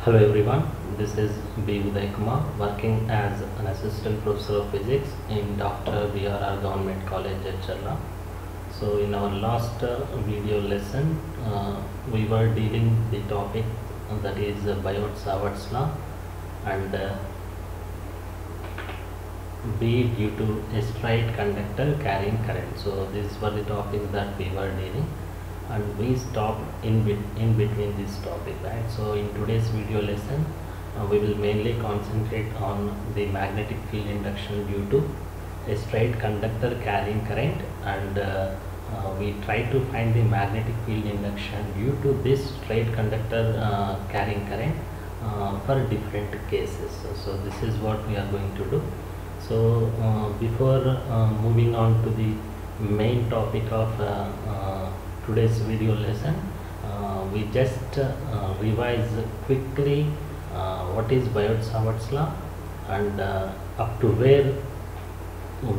Hello everyone, this is B. Uday Kumar working as an assistant professor of physics in Dr. B.R.R. Government College at Challa. So in our last video lesson, we were dealing the topic that is Biot-Savart's law and B due to a straight conductor carrying current. So these were the topics that we were dealing and we stopped in between this topic, right? So in today's video lesson we will mainly concentrate on the magnetic field induction due to a straight conductor carrying current and we try to find the magnetic field induction due to this straight conductor carrying current for different cases. So this is what we are going to do. So before moving on to the main topic of today's video lesson, we just revise quickly what is Biot-Savart's law and up to where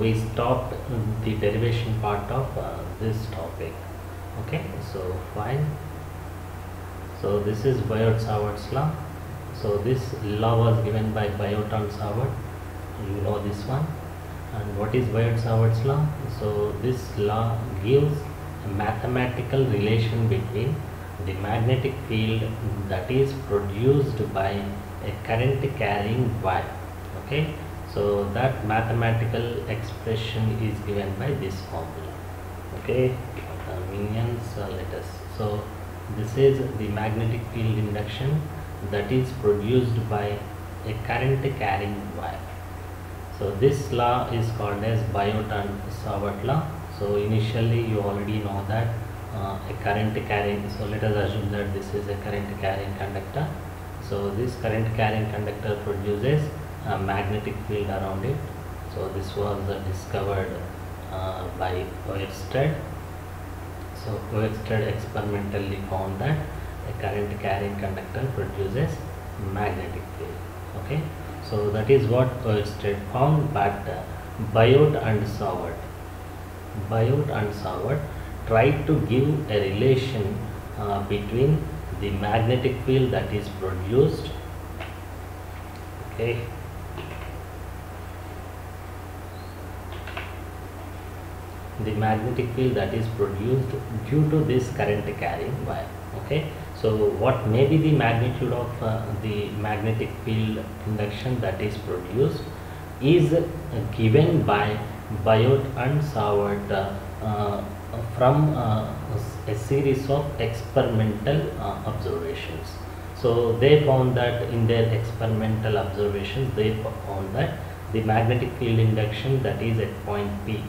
we stopped the derivation part of this topic. Okay, so fine. So this is Biot-Savart's law. So this law was given by Biot and Savart. You know this one. And what is Biot-Savart's law? So this law gives a mathematical relation between the magnetic field that is produced by a current carrying wire. Okay, so that mathematical expression is given by this formula. Okay, convenience let us. So this is the magnetic field induction that is produced by a current carrying wire. So this law is called as Biot and Savart law. So initially you already know that a current carrying, so let us assume that this is a current carrying conductor. So this current carrying conductor produces a magnetic field around it. So this was discovered by Oersted. So Oersted experimentally found that a current carrying conductor produces magnetic field. Okay, so that is what Oersted found, but Biot and Savart tried to give a relation between the magnetic field that is produced, okay, the magnetic field that is produced due to this current carrying wire. Okay, so what may be the magnitude of the magnetic field induction that is produced is given by Biot and Savart from a series of experimental observations. So they found that in their experimental observations they found that the magnetic field induction that is at point P,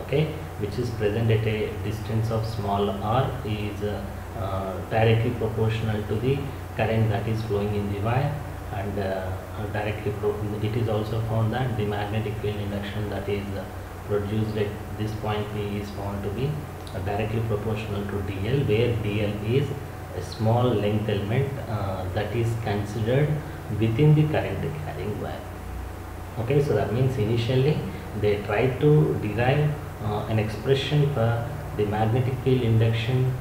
okay, which is present at a distance of small r, is directly proportional to the current that is flowing in the wire, and it is also found that the magnetic field induction that is produced at this point P is found to be directly proportional to dl, where dl is a small length element that is considered within the current carrying wire. Okay, so that means initially they tried to derive an expression for the magnetic field induction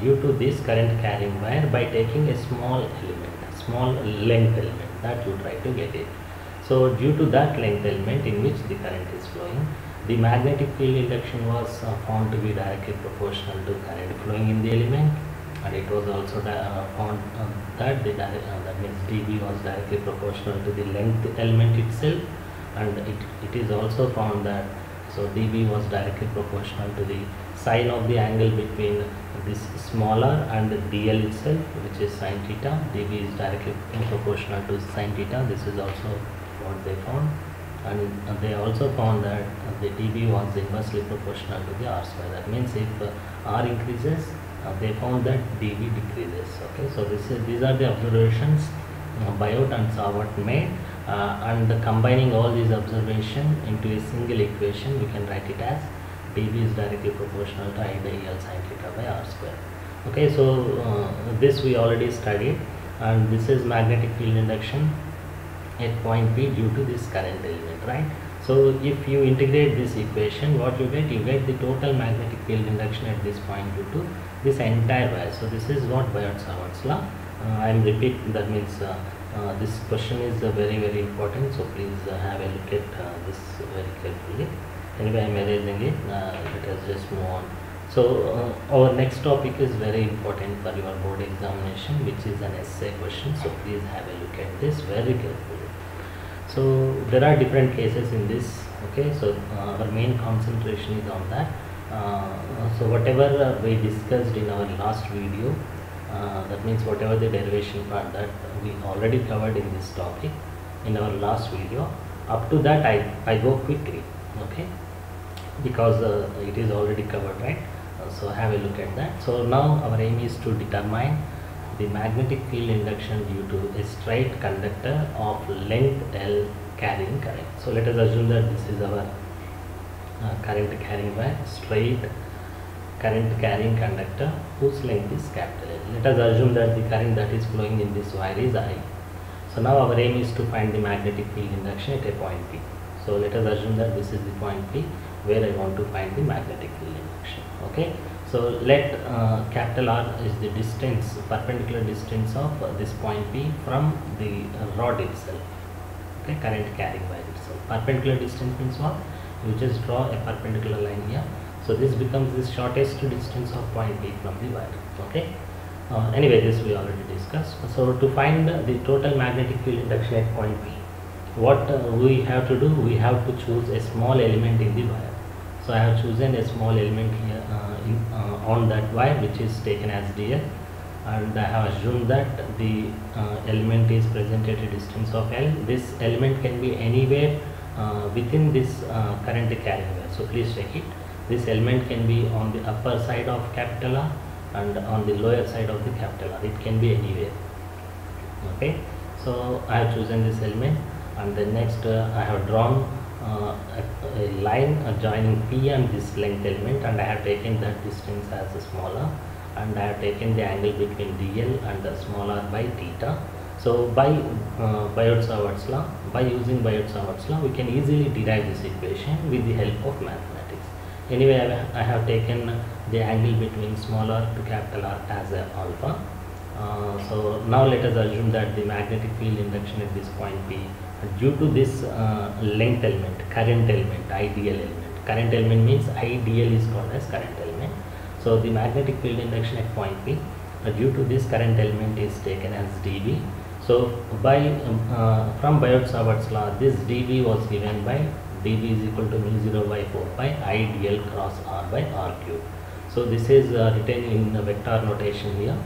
due to this current carrying wire by taking a small element, small length element that you try to get it. So due to that length element in which the current is flowing, the magnetic field induction was found to be directly proportional to current flowing in the element, and it was also found that that means dB was directly proportional to the length element itself, and it is also found that so dB was directly proportional to the sine of the angle between this smaller and dl itself, which is sine theta. dB is directly proportional to sine theta. This is also what they found, and they also found that the dB was inversely proportional to the r square. That means if r increases, they found that dB decreases. Okay, so these are the observations Biot and Savart made, and combining all these observations into a single equation, we can write it as dB is directly proportional to I del sine theta by r square. Okay, so this we already studied, and this is magnetic field induction at point P due to this current element, right? So if you integrate this equation, what you get the total magnetic field induction at this point due to this entire wire. So this is what Biot-Savart's law I am repeat, that means this question is very important, so please have a look at this very carefully. Anyway, I am erasing it. Let us just move on. So our next topic is very important for your board examination, which is an essay question. So please have a look at this very carefully. So there are different cases in this. Okay, so our main concentration is on that. So whatever we discussed in our last video, that means whatever the derivation part that we already covered in this topic in our last video, up to that I go quickly, okay, because it is already covered, right? So have a look at that. So now our aim is to determine the magnetic field induction due to a straight conductor of length L carrying current. So let us assume that this is our current carrying wire, straight current carrying conductor whose length is capital L. Let us assume that the current that is flowing in this wire is I. So now our aim is to find the magnetic field induction at a point P. So let us assume that this is the point P where I want to find the magnetic field induction. Okay. So let capital R is the distance, perpendicular distance of this point P from the rod itself. Okay, current carrying wire itself. Perpendicular distance means what? You just draw a perpendicular line here. So this becomes the shortest distance of point P from the wire. Okay. Anyway, this we already discussed. So to find the total magnetic field induction at point P, what we have to do? We have to choose a small element in the wire. So I have chosen a small element here on that wire, which is taken as dl, and I have assumed that the element is present at a distance of L. This element can be anywhere within this current carrying wire. So please check it. This element can be on the upper side of capital R and on the lower side of the capital R. It can be anywhere. Okay. So I have chosen this element, and then next I have drawn a line joining P and this length element, and I have taken that distance as a smaller, and I have taken the angle between dl and the smaller by theta. So by Biot-Savart's law, by using Biot-Savart's law, we can easily derive this equation with the help of mathematics. Anyway, I have taken the angle between smaller to capital R as a alpha. So now let us assume that the magnetic field induction at this point P, due to this length element, current element, IDL element. Current element means IDL is called as current element. So the magnetic field induction at point P, due to this current element is taken as dV. So by from Biot-Savart's law, this dV was given by dV is equal to mu0 by 4 pi IDL cross R by R cube. So this is written in vector notation here.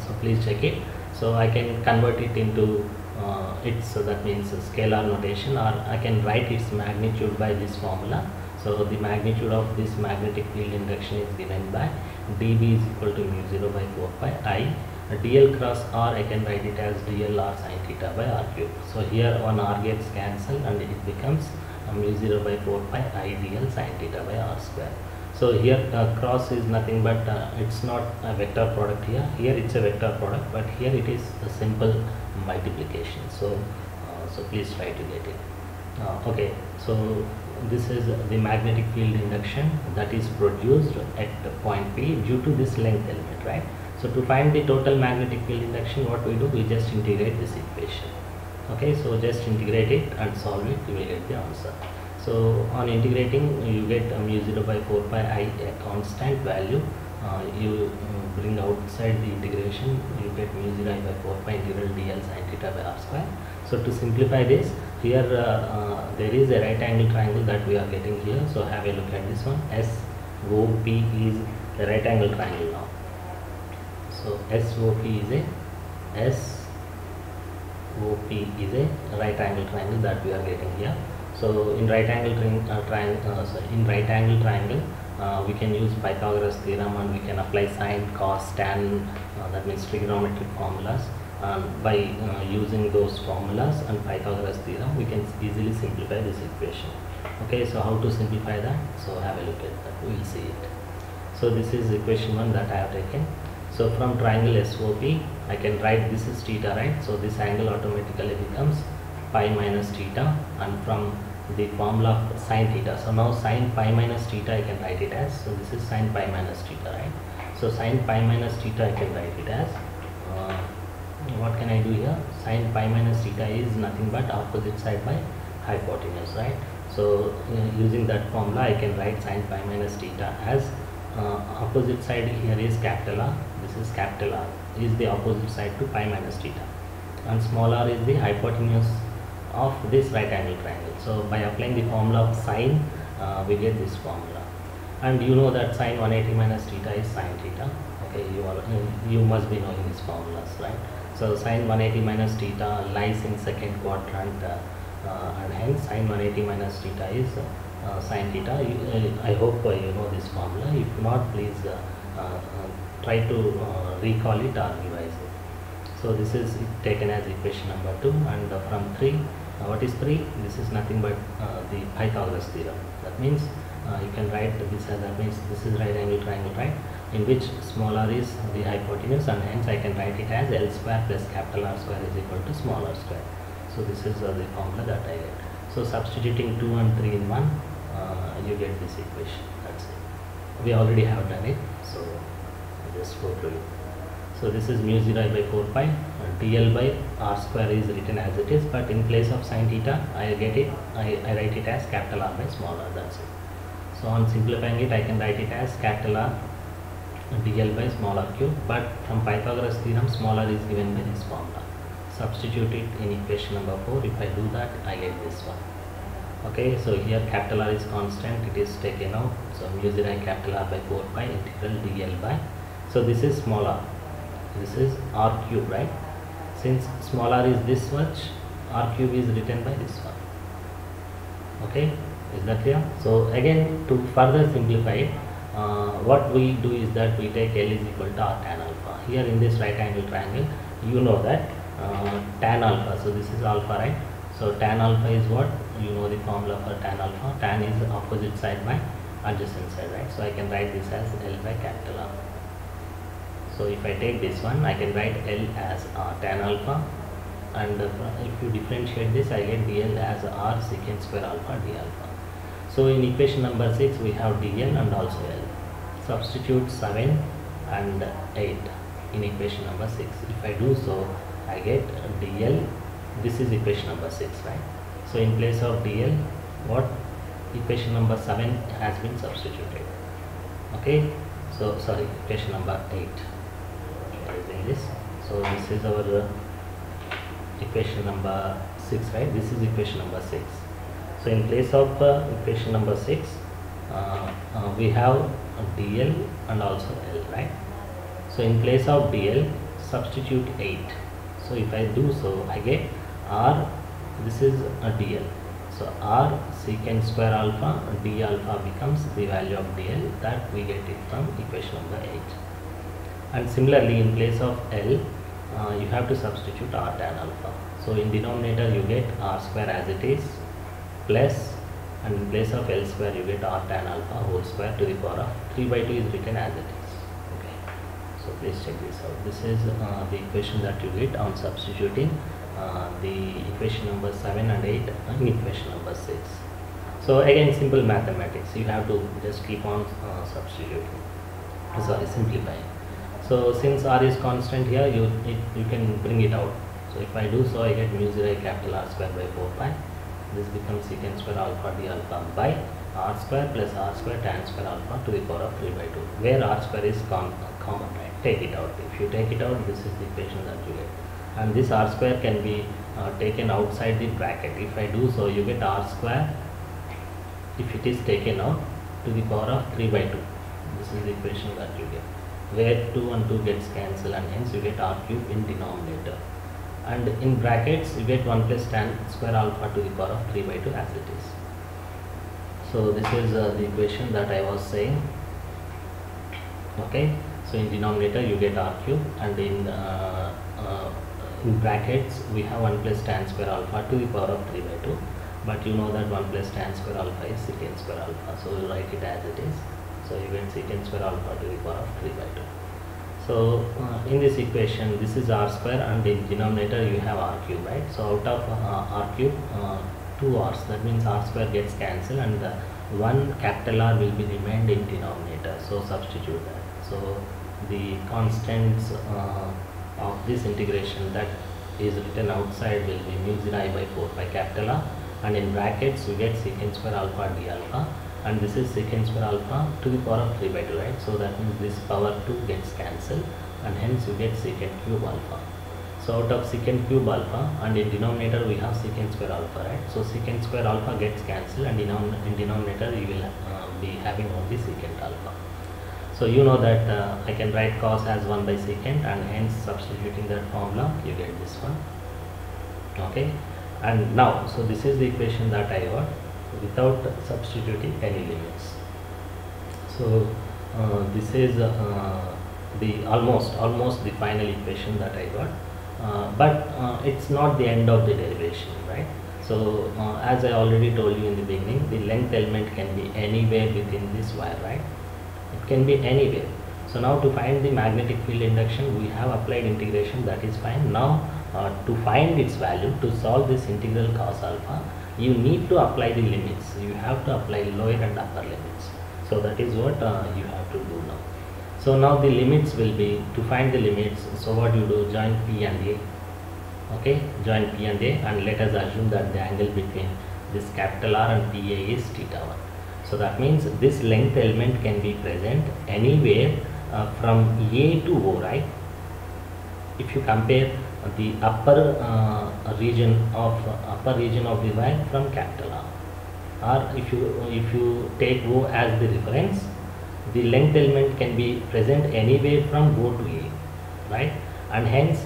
So please check it. So I can convert it into that means scalar notation, or I can write its magnitude by this formula. So the magnitude of this magnetic field induction is given by dV is equal to mu0 by 4 pi I. dl cross R, I can write it as dl R sin theta by R cube. So here one R gets cancelled and it becomes mu0 by 4 pi I dl sin theta by R square. So here cross is nothing but it's not a vector product here. Here it's a vector product, but here it is a simple multiplication. So please try to get it. Okay, so this is the magnetic field induction that is produced at the point P due to this length element, right? So to find the total magnetic field induction, what we do? We just integrate this equation. Okay, so just integrate it and solve it, you will get the answer. So on integrating, you get mu0 by 4 pi I, a constant value. You bring outside the integration, you get mu0 by 4 pi integral dl sin theta by R square. So to simplify this, here there is a right angle triangle that we are getting here. So have a look at this one. SOP is a right angle triangle now. So SOP is a right angle triangle that we are getting here. So in right angle triangle, we can use Pythagoras theorem, and we can apply sine, cos, tan, that means trigonometric formulas. By using those formulas and Pythagoras theorem, we can easily simplify this equation. Okay, so how to simplify that? So have a look at that, we will see it. So this is equation 1 that I have taken. So from triangle SOP, I can write this is theta, right? So this angle automatically becomes pi minus theta, and from the formula of sine theta. So now sine pi minus theta I can write it as, so this is sine pi minus theta, right? So sine pi minus theta I can write it as can I do here? Sine pi minus theta is nothing but opposite side by hypotenuse, right? So using that formula I can write sine pi minus theta as opposite side here is capital R, this is capital R is the opposite side to pi minus theta, and small r is the hypotenuse of this right angle triangle. So by applying the formula of sine, we get this formula, and you know that sine 180 minus theta is sine theta. Okay, you must be knowing these formulas, right? So sine 180 minus theta lies in second quadrant, and hence sine 180 minus theta is sine theta. I hope you know this formula. If not, please try to recall it or revise it. So this is taken as equation number 2, and from 3, what is 3? This is nothing but the Pythagoras theorem. That means you can write this as, that means this is right angle triangle, right, in which small r is the hypotenuse, and hence I can write it as L square plus capital R square is equal to small r square. So this is the formula that I get. So substituting 2 and 3 in 1, you get this equation. That's it. We already have done it, so I'll just go through it. So this is mu 0 by 4 pi, dl by r square is written as it is, but in place of sin theta, I write it as capital R by small r. That's it. So on simplifying it, I can write it as capital R dl by small r cube, but from Pythagoras theorem, small r is given by this formula. Substitute it in equation number 4. If I do that, I get this one. Okay, so here capital R is constant, it is taken out. So mu 0 capital R by 4 pi integral dl by, so this is small r, this is r cube, right? Since small r is this much, r cube is written by this one. Okay, is that clear? So again, to further simplify it, what we do is that we take L is equal to r tan alpha. Here in this right angle triangle, you know that tan alpha, so this is alpha, right? So tan alpha is what? You know the formula for tan alpha. Tan is opposite side by adjacent side, right? So I can write this as L by capital R. So if I take this one, I can write L as tan alpha, and if you differentiate this, I get dl as r secant square alpha d alpha. So in equation number 6, we have dl and also L. Substitute 7 and 8 in equation number 6. If I do so, I get dl. This is equation number 6, right? So in place of dl, what? Equation number 7 has been substituted. Okay, so sorry, equation number 8 is in this. So this is our equation number 6, right? This is equation number 6. So in place of equation number 6, we have dl and also L, right? So in place of dl, substitute 8. So if I do so, I get r, this is a dl. So r secant square alpha d alpha becomes the value of dl that we get it from equation number 8. And similarly, in place of L, you have to substitute r tan alpha. So in denominator you get r square as it is, plus, and in place of L square you get r tan alpha whole square to the power of 3 by 2 is written as it is. Okay, so please check this out. This is the equation that you get on substituting the equation number 7 and 8 in equation number 6. So again, simple mathematics, you have to just keep on simplifying. So since r is constant here, you can bring it out. So if I do so, I get mu 0 capital R square by 4 pi. This becomes secant square alpha d alpha by r square plus r square tan square alpha to the power of 3 by 2, where r square is common, right? Take it out. If you take it out, this is the equation that you get. And this r square can be taken outside the bracket. If I do so, you get r square, if it is taken out, to the power of 3 by 2. This is the equation that you get, where 2 and 2 gets cancelled, and hence you get r cube in denominator. And in brackets, you get 1 plus tan square alpha to the power of 3 by 2 as it is. So this is the equation that I was saying. Okay, so in denominator you get r cube, and in brackets we have 1 plus tan square alpha to the power of 3 by 2, but you know that 1 plus tan square alpha is secant square alpha, so you write it as it is. So you get secant square alpha to the power of 3 by 2. So in this equation, this is r square, and in denominator you have r cube, right? So out of r cube, 2 r's, that means r square gets cancelled, and one capital R will be remained in denominator, so substitute that. So the constants of this integration, that is written outside will be mu 0 I by 4 pi capital R, and in brackets you get secant square alpha d alpha, and this is secant square alpha to the power of 3 by 2, right? So that means this power 2 gets cancelled, and hence you get secant cube alpha. So out of secant cube alpha, and in denominator we have secant square alpha, right? So secant square alpha gets cancelled, and in denominator you will be having only secant alpha. So you know that I can write cos as 1 by secant, and hence substituting that formula you get this one. Okay, and now so this is the equation that I got without substituting any limits. So this is the almost the final equation that I got, but it's not the end of the derivation, right? So as I already told you in the beginning, the length element can be anywhere within this wire, right? It can be anywhere. So now to find the magnetic field induction, we have applied integration, that is fine. Now to find its value, to solve this integral cos alpha, you need to apply the limits. You have to apply lower and upper limits. So that is what you have to do now. So now the limits will be, to find the limits, so what you do, join P and A. Okay, join P and A, and let us assume that the angle between this capital R and PA is theta 1. So that means this length element can be present anywhere from A to O, right? If you compare the upper region of the wire from capital R, or if you take O as the reference, the length element can be present anywhere from O to A, right? And hence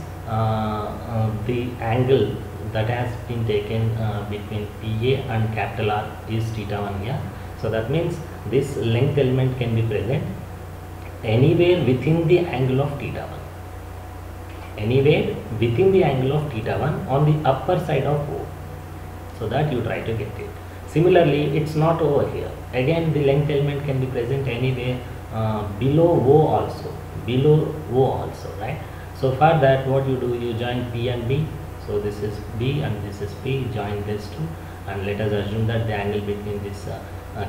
the angle that has been taken between PA and capital R is theta 1 here. So that means this length element can be present anywhere within the angle of theta 1. Anywhere within the angle of theta 1 on the upper side of O. So that you try to get it. Similarly, it's not over here. Again, the length element can be present anywhere below O also. Below O also, right? So for that, what you do, you join P and B. So this is B and this is P. Join these two, and let us assume that the angle between this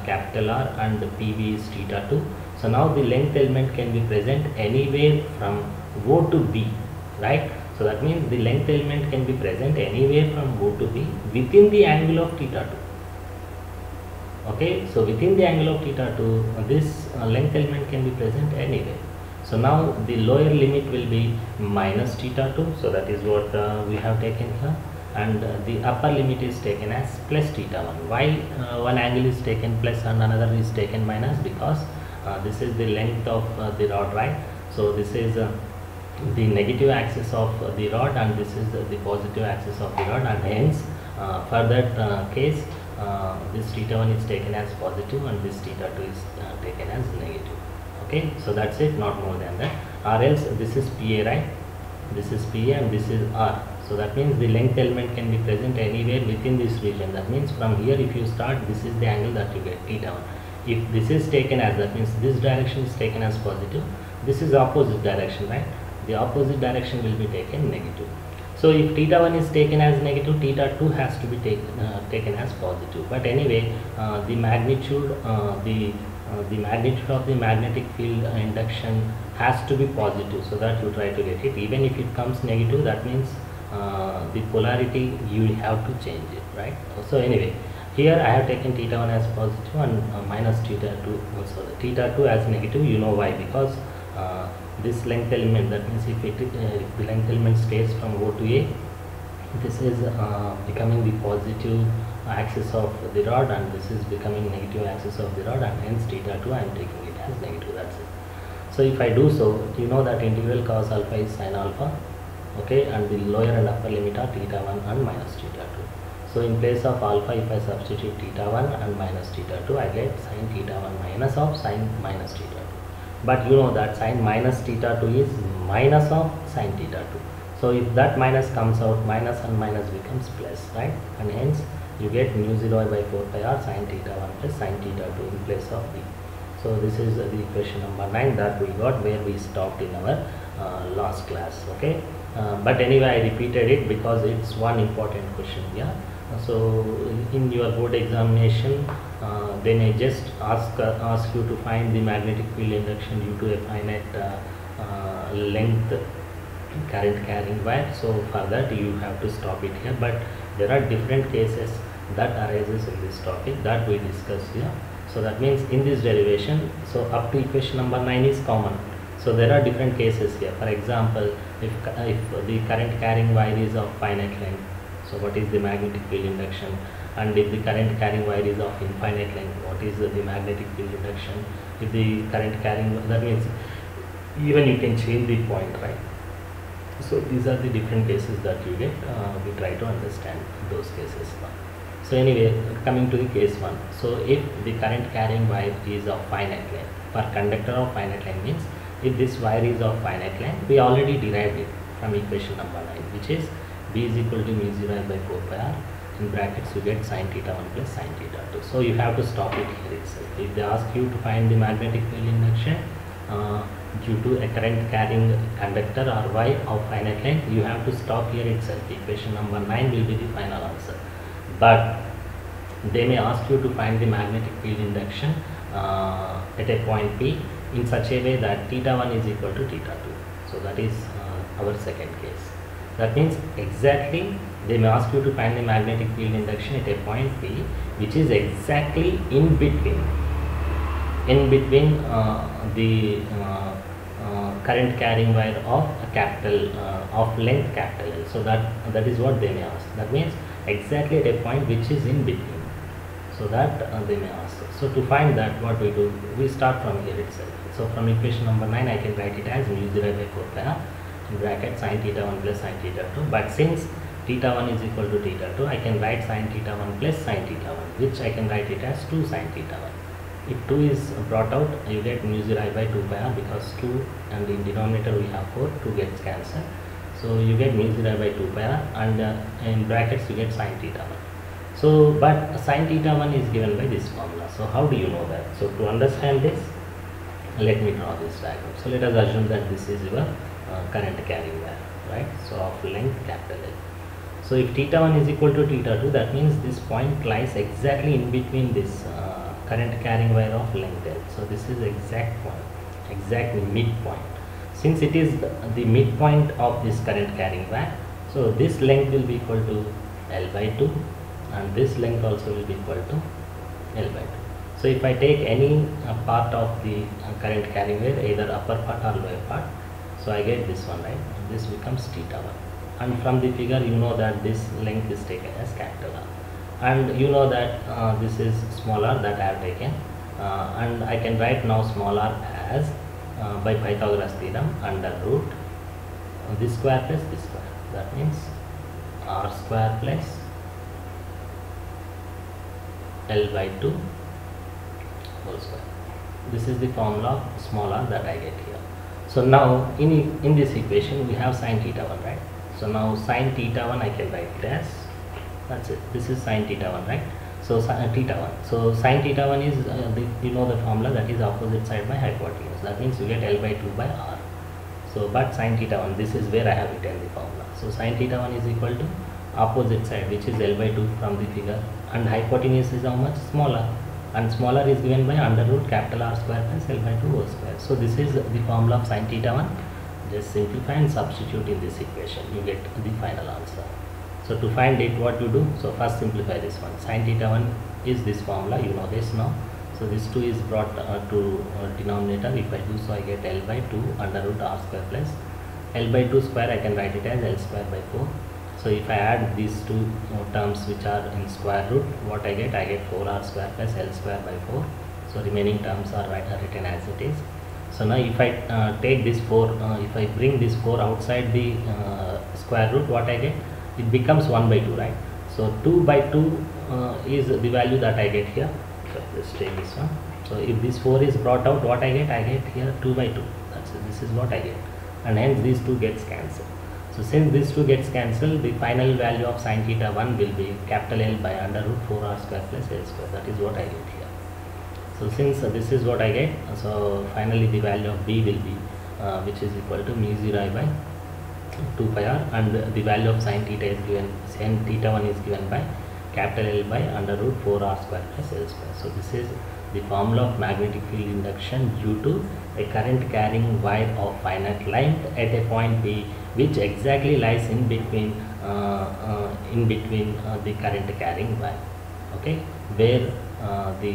capital R and the PB is theta 2. So now the length element can be present anywhere from O to B, right? So that means the length element can be present anywhere from O to B within the angle of theta 2. Okay, so within the angle of theta 2, this length element can be present anywhere. So now the lower limit will be minus theta 2. So that is what we have taken here. And the upper limit is taken as plus theta 1. Why one angle is taken plus and another is taken minus? Because this is the length of the rod, right? So this is the negative axis of the rod, and this is the positive axis of the rod, and hence for that case this theta 1 is taken as positive and this theta 2 is taken as negative. Okay, so that's it, not more than that. Or else this is PA, right? This is PA and this is R. So that means the length element can be present anywhere within this region. That means from here, if you start, this is the angle that you get, theta 1. If this is taken as, that means this direction is taken as positive, this is opposite direction, right? The opposite direction will be taken negative. So if theta 1 is taken as negative, theta 2 has to be taken as positive. But anyway, the magnitude of the magnetic field induction has to be positive, so that you try to get it. Even if it comes negative, that means the polarity you have to change it, right? So anyway, here I have taken theta 1 as positive and minus theta 2, so theta 2 as negative. You know why? Because this length element, that means if the length element stays from O to A, this is becoming the positive axis of the rod, and this is becoming negative axis of the rod, and hence theta 2 I am taking it as negative. That's it. So if I do so, you know that integral cos alpha is sin alpha, okay, and the lower and upper limit are theta 1 and minus theta 2. So in place of alpha, if I substitute theta 1 and minus theta 2, I get sin theta 1 minus of sin minus theta 2. But you know that sin minus theta 2 is minus of sin theta 2. So if that minus comes out, minus and minus becomes plus, right? And hence you get mu 0 by 4 pi r sin theta 1 plus sin theta 2 in place of b. So this is the equation number 9 that we got, where we stopped in our last class. Okay, but anyway, I repeated it because it's one important question here. So in your board examination, they may just ask you to find the magnetic field induction due to a finite length current carrying wire. So for that you have to stop it here, but there are different cases that arises in this topic that we discuss here. So that means in this derivation, so up to equation number 9 is common. So there are different cases here. For example, if the current carrying wire is of finite length, so what is the magnetic field induction? And if the current carrying wire is of infinite length, what is the magnetic field induction? If the current carrying, that means even you can change the point, right? So these are the different cases that you get. We try to understand those cases now. So anyway, coming to the case 1. So if the current carrying wire is of finite length, for conductor of finite length means if this wire is of finite length, we already derived it from equation number 9, which is B is equal to mu 0 by 4 pi r. In brackets you get sin theta 1 plus sin theta 2. So you have to stop it here itself. If they ask you to find the magnetic field induction due to a current carrying conductor or wire of finite length, you have to stop here itself. Equation number 9 will be the final answer. But they may ask you to find the magnetic field induction at a point P in such a way that theta 1 is equal to theta 2. So that is our second case. That means exactly they may ask you to find the magnetic field induction at a point P which is exactly in between the current carrying wire of a capital of length capital L. So that is what they may ask. That means exactly at a point which is in between. So that they may ask. So to find that, what we do, we start from here itself. So from equation number 9 I can write it as mu 0 by 4 pi r in bracket sin theta 1 plus sin theta 2. But since theta 1 is equal to theta 2, I can write sin theta 1 plus sin theta 1, which I can write it as 2 sin theta 1. If 2 is brought out, you get mu 0 by 2 pi r, because 2 and in denominator we have 4, 2 gets cancelled. So you get mu 0 by 2 pi r, and in brackets you get sin theta 1. So but sin theta 1 is given by this formula. So how do you know that? So to understand this, let me draw this diagram. So let us assume that this is your current carrying wire, right? So of length capital L. So if theta 1 is equal to theta 2, that means this point lies exactly in between this current carrying wire of length L. So this is exact point, exactly midpoint. Since it is the midpoint of this current carrying wire, so this length will be equal to L by 2, and this length also will be equal to L by 2. So if I take any part of the current carrying wire, either upper part or lower part, so I get this one, right? This becomes theta 1. And from the figure you know that this length is taken as capital R. And you know that this is small r that I have taken. And I can write now small r as by Pythagoras theorem under root this square plus this square. That means r square plus L by 2 whole square. This is the formula of small r that I get here. So now in this equation we have sin theta 1, right? So now sin theta 1 I can write it as, that's it, this is sin theta 1, right? So theta 1. So sin theta 1 is you know the formula, that is opposite side by hypotenuse. That means you get L by 2 by r. So but sin theta 1, this is where I have written the formula. So sin theta 1 is equal to opposite side, which is L by 2 from the figure, and hypotenuse is how much? Smaller, and smaller is given by under root capital R square plus L by 2 whole square. So this is the formula of sin theta 1. Just simplify and substitute in this equation, you get the final answer. So to find it, what you do? So first simplify this one. Sin theta 1 is this formula, you know this now. So this 2 is brought to denominator. If I do so, I get L by 2 under root R square plus L by 2 square, I can write it as L square by 4. So if I add these two terms which are in square root, what I get? I get 4r square plus L square by 4. So remaining terms are written as it is. So now if I take this 4, if I bring this 4 outside the square root, what I get? It becomes 1 by 2, right? So 2 by 2 is the value that I get here. So let's take this one. So if this 4 is brought out, what I get? I get here 2 by 2. That's it. This is what I get. And hence these 2 gets cancelled. So since this 2 gets cancelled, the final value of sin theta 1 will be capital L by under root 4r square plus L square. That is what I get here. So since this is what I get, so finally the value of B will be which is equal to mu 0 by 2 pi r, and the value of sin theta is given, sin theta 1 is given by capital L by under root 4r square plus L square. So this is the formula of magnetic field induction due to a current carrying wire of finite length at a point B which exactly lies in between the current carrying wire, okay, where the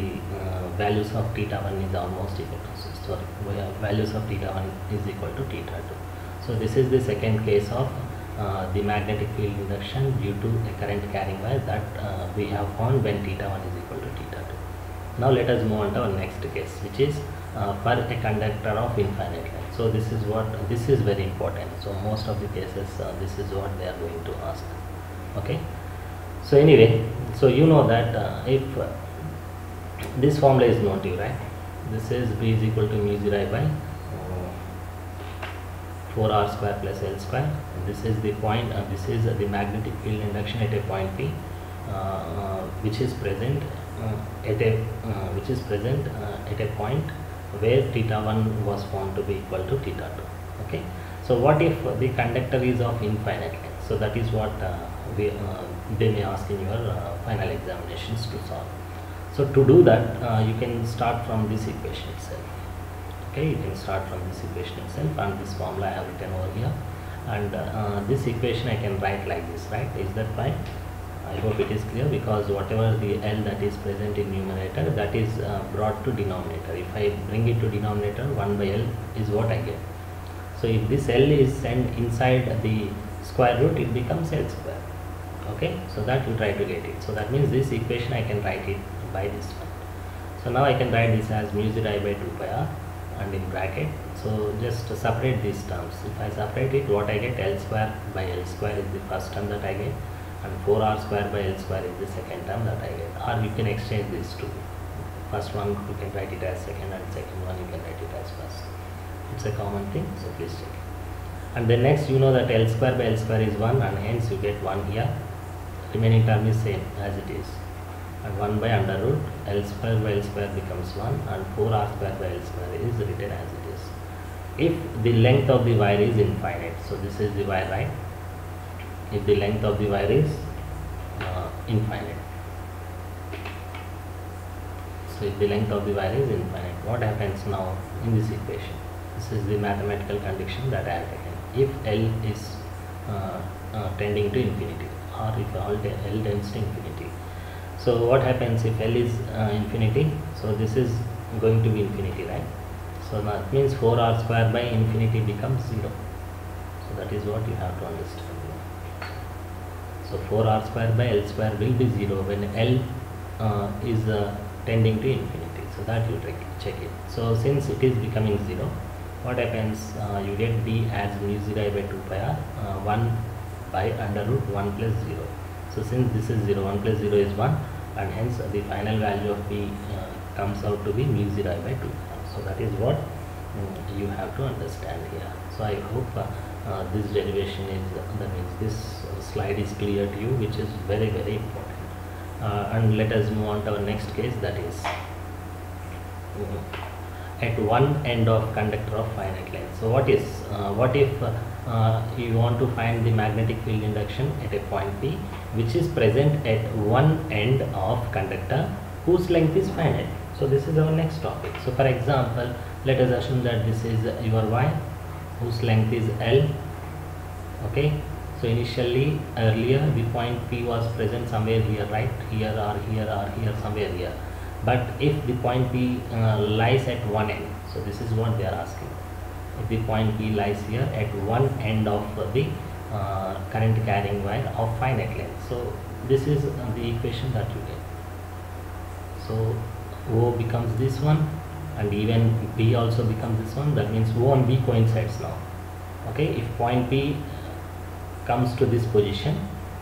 values of theta 1 is almost equal to, sorry, where values of theta 1 is equal to theta 2. So this is the second case of the magnetic field induction due to a current carrying wire that we have found when theta 1 is equal to theta 2. Now let us move on to our next case, which is for a conductor of infinite length. So this is very important. So most of the cases this is what they are going to ask. Okay. So anyway, so you know that if this formula is known to you, right? This is B is equal to mu 0 by 4r square plus L square. This is the point. This is the magnetic field induction at a point P, which is present at a point where theta 1 was found to be equal to theta 2. Okay. So what if the conductor is of infinite length? So that is what they may ask in your final examinations to solve. So to do that, you can start from this equation itself. Okay, you can start from this equation itself, and this formula I have written over here, and this equation I can write like this, right? Is that fine? I hope it is clear, because whatever the L that is present in numerator, that is brought to denominator. If I bring it to denominator, 1 by L is what I get. So if this L is sent inside the square root, it becomes L square. Okay, so that you try to get it. So that means this equation I can write it by this one. So now I can write this as mu 0 by 2 pi r, and in bracket. So just separate these terms. If I separate it, what I get, L square by L square is the first term that I get, and 4r square by L square is the second term that I get. Or you can exchange these two. First one you can write it as second, and second one you can write it as first. It's a common thing, so please check. And then next, you know that L square by L square is 1, and hence you get 1 here. Remaining term is same as it is, and 1 by under root L square by L square becomes 1, and 4r square by L square is written as it is. If the length of the wire is infinite, so this is the wire, right? If the length of the wire is infinite, so if the length of the wire is infinite, what happens now in this equation? This is the mathematical condition that I have taken. If L is tending to infinity, or if L tends to infinity, so what happens if L is infinity? So this is going to be infinity, right? So that means 4r square by infinity becomes 0. So that is what you have to understand. So 4r square by L square will be 0 when L is tending to infinity. So that you check it. So since it is becoming 0, what happens? You get B as mu 0 by 2 pi r, 1 by under root 1 plus 0. So since this is 0, 1 plus 0 is 1, and hence the final value of B comes out to be mu 0 by 2. So that is what you have to understand here. So I hope this derivation is, that means this slide is clear to you, which is very, very important. And let us move on to our next case, that is at one end of conductor of finite length. So what if you want to find the magnetic field induction at a point P, which is present at one end of conductor whose length is finite. So this is our next topic. So for example, let us assume that this is your wire whose length is L. Okay, so initially earlier the point P was present somewhere here, right? Here or here or here, somewhere here. But if the point P lies at one end, so this is what they are asking. If the point P lies here at one end of the current carrying wire of finite length, so this is the equation that you get. So O becomes this one, and even B also becomes this one. That means O and B coincides now. Okay, if point P comes to this position,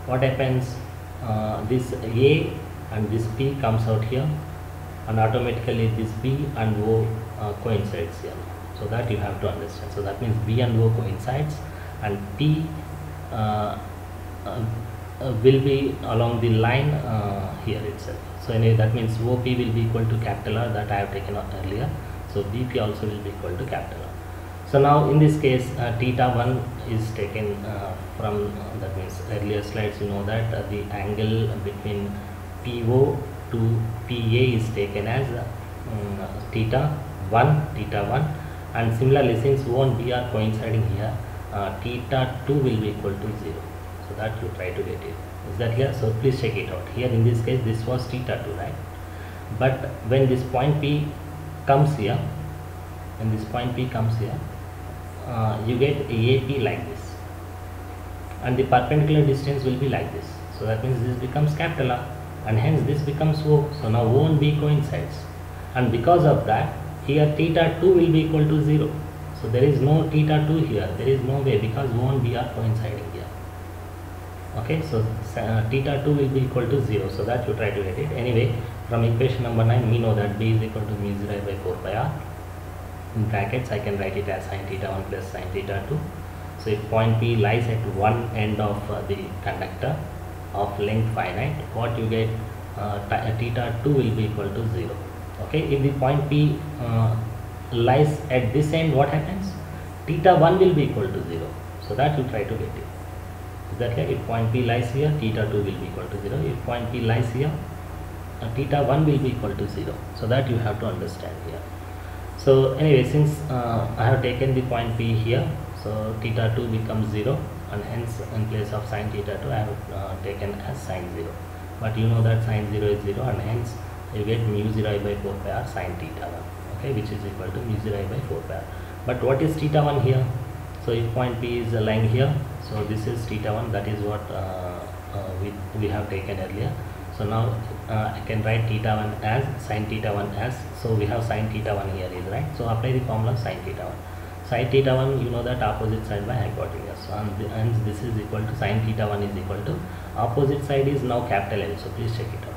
what happens? This A and this P comes out here, and automatically this B and O coincides here. So that you have to understand. So that means B and O coincides, and P will be along the line here itself. So anyway, that means OP will be equal to capital R, that I have taken earlier. So BP also will be equal to capital R. So now in this case, theta 1 is taken from, that means earlier slides you know that the angle between PO to PA is taken as theta 1, and similarly since O and B are coinciding here, theta 2 will be equal to 0. So that you try to get it. Is that clear? So please check it out. Here in this case this was theta 2, right? But when this point P comes here, when this point P comes here, you get AP like this, and the perpendicular distance will be like this. So that means this becomes capital R, and hence this becomes O. So now O and B coincides, and because of that here theta 2 will be equal to 0. So there is no theta 2 here, there is no way, because O and B are coinciding here. Okay, so theta 2 will be equal to 0. So that you try to get it. Anyway, from equation number 9 we know that B is equal to mu 0 by 4 pi r. In brackets I can write it as sin theta 1 plus sin theta 2. So if point P lies at one end of the conductor of length finite, what you get, theta 2 will be equal to 0. Okay, if the point P lies at this end, what happens? Theta 1 will be equal to 0. So that you try to get it. Is that clear? If point P lies here, theta 2 will be equal to 0. If point P lies here, theta 1 will be equal to 0. So that you have to understand here. So anyway, since I have taken the point P here, so theta 2 becomes 0, and hence in place of sin theta 2 I have taken as sin 0. But you know that sin 0 is 0, and hence you get mu 0 by 4 pi r sin theta 1, okay, which is equal to mu 0 by 4 pi r. But what is theta 1 here? So if point P is lying here, so this is theta 1, that is what we have taken earlier. So now I can write theta 1 as sin theta 1 as, so we have sin theta 1 here is right. So apply the formula sin theta 1. Sin theta 1, you know that opposite side by hypotenuse. So and this is equal to sin theta 1 is equal to, opposite side is now capital L. So please check it out.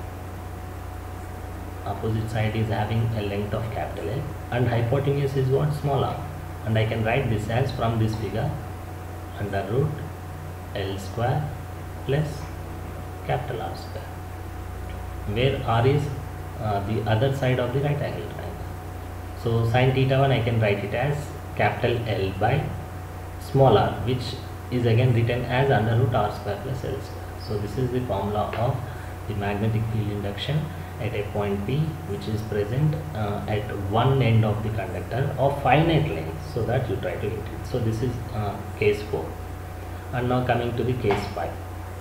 Opposite side is having a length of capital L, and hypotenuse is what? Small r. And I can write this as, from this figure, under root L square plus capital R square, where r is the other side of the right angle triangle. So sin theta 1 I can write it as capital L by small r, which is again written as under root r square plus L square. So this is the formula of the magnetic field induction at a point P, which is present at one end of the conductor of finite length. So that you try to get it. So this is case 4. And now coming to the case 5.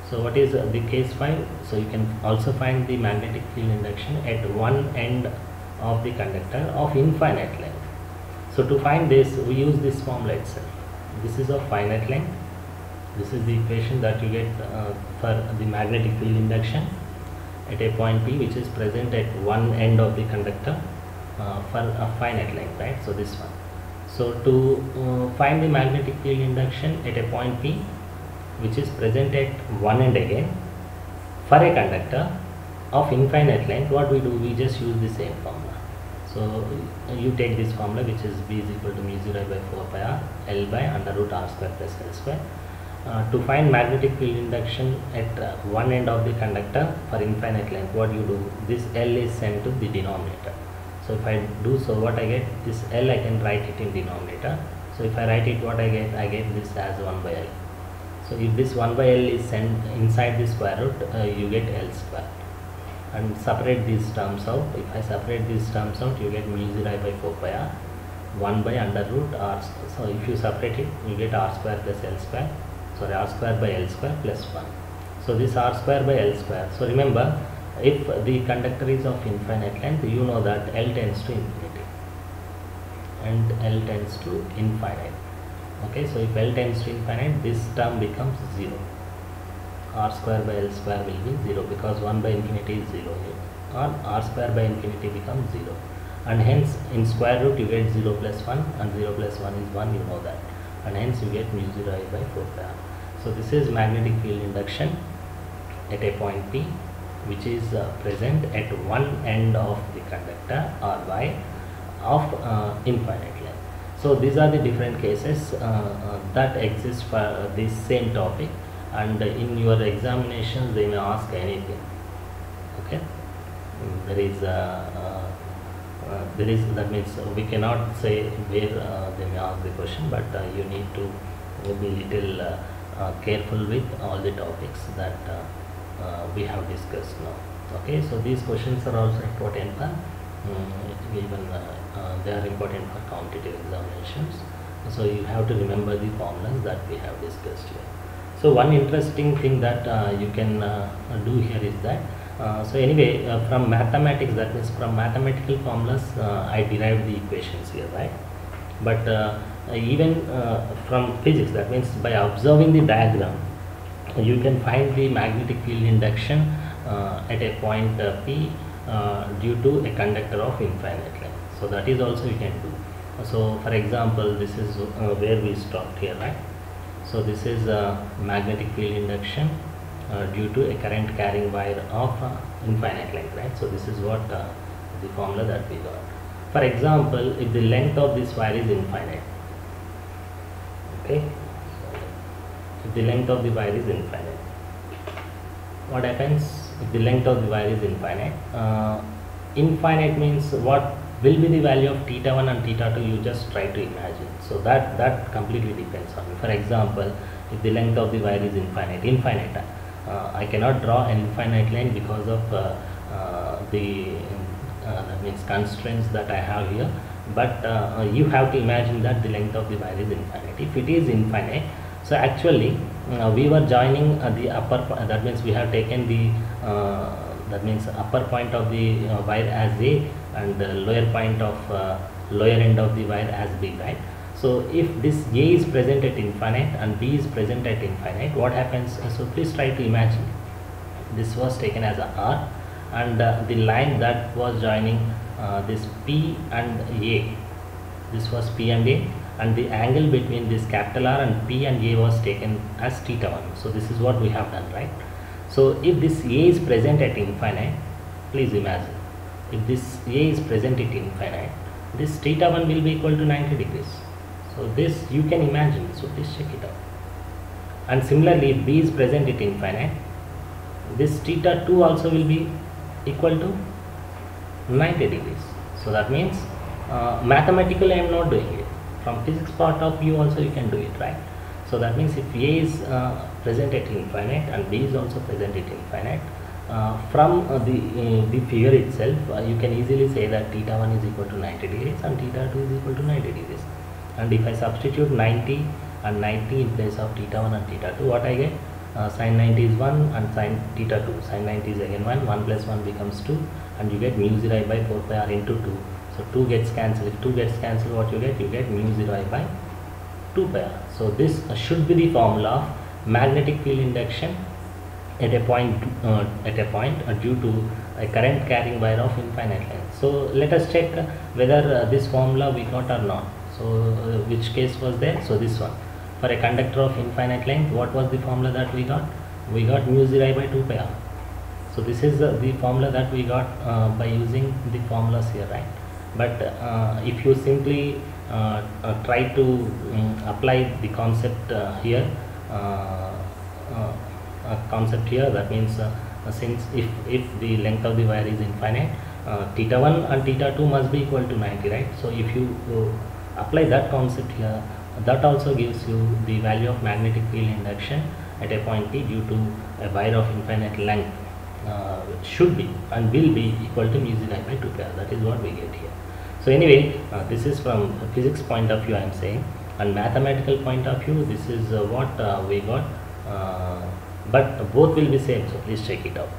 So what is the case 5? So you can also find the magnetic field induction at one end of the conductor of infinite length. So to find this, we use this formula itself. This is of finite length. This is the equation that you get for the magnetic field induction at a point P, which is present at one end of the conductor for a finite length, right? So this one. So to find the magnetic field induction at a point P, which is present at one end again for a conductor of infinite length, what we do, we just use the same formula. So you take this formula, which is B is equal to mu 0 by 4 pi r L by under root r square plus L square. To find magnetic field induction at one end of the conductor for infinite length, what you do, this L is sent to the denominator. So if I do so, what I get, this L I can write it in denominator. So if I write it, what I get this as 1 by L. So if this 1 by L is sent inside the square root, you get L square. And separate these terms out. If I separate these terms out, you get mu 0 by 4 pi r 1 by under root r. So if you separate it, you get r square plus L square. Sorry, r square by L square plus 1. So this r square by L square. So remember, if the conductor is of infinite length, you know that L tends to infinity and L tends to infinite. Okay, so if L tends to infinite, this term becomes 0. R square by L square will be 0, because 1 by infinity is 0 here, or r square by infinity becomes 0, and hence in square root you get 0 plus 1, and 0 plus 1 is 1, you know that, and hence you get mu 0 by 4 pi r. So this is magnetic field induction at a point P, which is present at one end of the conductor or y of infinite length. So these are the different cases that exist for this same topic, and in your examinations they may ask anything. Okay, there is that means we cannot say where they may ask the question, but you need to be little careful with all the topics that we have discussed now. Okay, so these questions are also important for even they are important for competitive examinations, So you have to remember the formulas that we have discussed here. So one interesting thing that you can do here is that so anyway, from mathematics, that means from mathematical formulas, I derived the equations here, right? But even from physics, that means by observing the diagram, you can find the magnetic field induction at a point P due to a conductor of infinite length. So that is also you can do. So for example, this is where we stopped here, right? So this is magnetic field induction due to a current carrying wire of infinite length, right? So this is what the formula that we got. For example, if the length of this wire is infinite, okay, if the length of the wire is infinite, what happens if the length of the wire is infinite? Infinite means what will be the value of theta 1 and theta 2, you just try to imagine. So that completely depends on you. For example, if the length of the wire is infinite, I cannot draw an infinite line because of that means constraints that I have here, but you have to imagine that the length of the wire is infinite. If it is infinite, so actually we were joining the upper, that means we have taken the that means upper point of the wire as A and the lower point of lower end of the wire as B, right? So if this A is present at infinite and B is present at infinite, what happens? So please try to imagine this was taken as a R, and the line that was joining this P and A, this was P and A, and the angle between this capital R and P and A was taken as theta 1. So this is what we have done, right? So if this A is present at infinite, please imagine, if this A is present at infinite, this theta 1 will be equal to 90 degrees. So this you can imagine, so please check it out. And similarly, if B is present at infinite, this theta 2 also will be equal to 90 degrees. So that means mathematically I am not doing it. From physics part of view also you can do it, right? So that means if A is present at infinite and B is also present at infinite, from the figure itself, you can easily say that theta 1 is equal to 90 degrees and theta 2 is equal to 90 degrees. And if I substitute 90 and 90 in place of theta 1 and theta 2, what I get? Sin 90 is 1 and sin theta 2. Sin 90 is again 1 plus 1 becomes 2, and you get mu 0 I by 4 pi r into 2. So 2 gets cancelled. If 2 gets cancelled, what you get? You get mu 0 I by 2 pi r. So this should be the formula of magnetic field induction at a point due to a current carrying wire of infinite length. So let us check whether this formula we got or not. So which case was there? So this one. For a conductor of infinite length, what was the formula that we got? We got mu 0 I by 2 pi r. So this is the formula that we got by using the formulas here, right? But if you simply try to apply the concept here, that means since if the length of the wire is infinite, theta 1 and theta 2 must be equal to 90, right? So if you apply that concept here, that also gives you the value of magnetic field induction at a point P due to a wire of infinite length should be and will be equal to mu 0 I by 2 pi r. That is what we get here. So anyway, this is from a physics point of view I am saying, and mathematical point of view, this is what we got, but both will be same, so please check it out,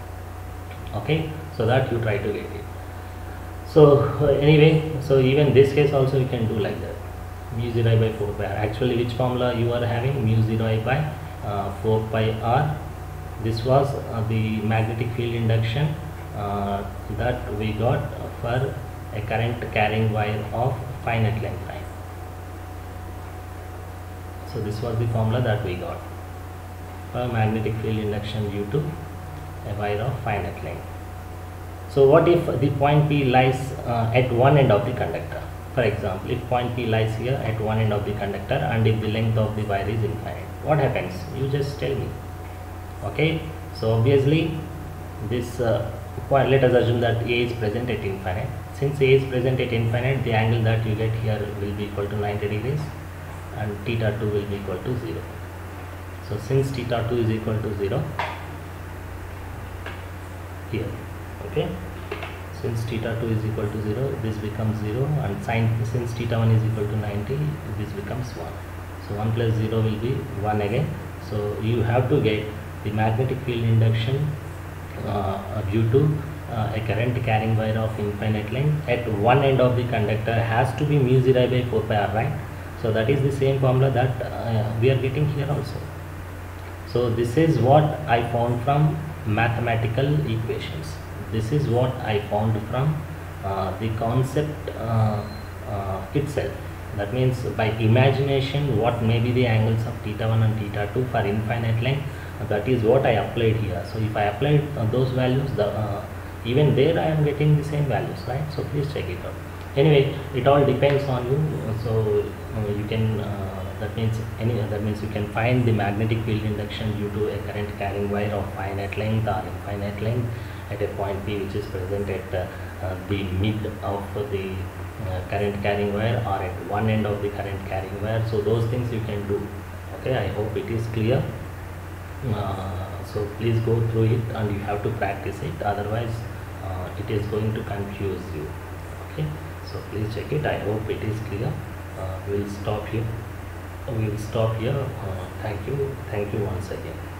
okay, so that you try to get it. So anyway, so even this case also you can do like that, mu 0 I by 4 pi r. Actually which formula you are having? Mu 0 I by 4 pi r. This was the magnetic field induction that we got for a current carrying wire of finite length line. So this was the formula that we got for magnetic field induction due to a wire of finite length. So what if the point P lies at one end of the conductor? For example, if point P lies here at one end of the conductor and if the length of the wire is infinite, what happens? You just tell me. Okay, so obviously this point, let us assume that A is present at infinite. Since A is present at infinite, the angle that you get here will be equal to 90 degrees and theta 2 will be equal to 0. So since theta 2 is equal to 0 here, okay, since theta 2 is equal to 0, this becomes 0, and since theta 1 is equal to 90, this becomes 1. So 1 plus 0 will be 1 again. So you have to get the magnetic field induction due to a current carrying wire of infinite length at one end of the conductor has to be mu 0 by 4 pi r, right? So that is the same formula that we are getting here also. So this is what I found from mathematical equations. This is what I found from the concept itself. That means by imagination what may be the angles of theta 1 and theta 2 for infinite length, that is what I applied here. So if I applied those values, even there I am getting the same values, right? So please check it out. Anyway, it all depends on you. So you can that means you can find the magnetic field induction due to a current carrying wire of finite length or infinite length at a point P which is present at the mid of the current carrying wire or at one end of the current carrying wire. So those things you can do. Okay, I hope it is clear. So please go through it and you have to practice it, otherwise it is going to confuse you. Okay, so please check it. I hope it is clear. We'll stop here. Thank you once again.